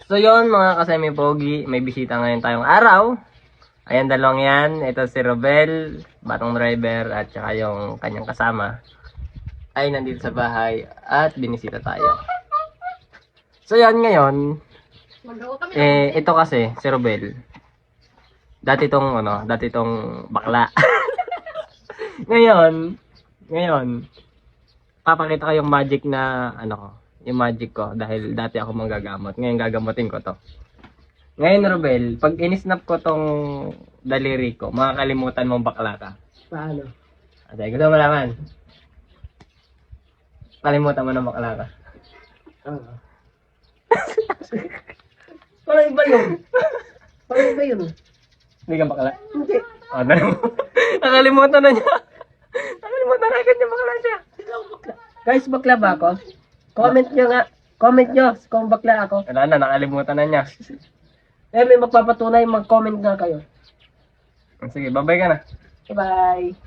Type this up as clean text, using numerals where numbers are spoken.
So yun mga kasemi pogi, may bisita ngayon tayong araw. Ayan, dalawang yan. Ito si Robel, batong driver, at saka yung kanyang kasama ay nandito sa bahay at binisita tayo. So yan ngayon, ito kasi si Robel. Dati tong bakla. ngayon, papakita ko yung magic na yung magic ko dahil dati ako manggagamot. Ngayon gagamotin ko to. Ngayon Robel, pag inisnap ko tong daliri ko, makakalimutan mong bakla ka. Paano? Ate, gusto mo malaman? Kalimutan mo ng bakla ka. Oo. Parang iba yun. Parang iba yun. Hindi ka bakla? Hindi. Nakalimutan na niya. Nakalimutan na agad niya bakla siya. Guys, bakla ba ako? Comment nyo nga. Comment nyo kung bakla ako. Wala na, nakalimutan na niya. Eh, may magpapatunay, mag-comment nga kayo. Sige, babay ka na. Bye-bye.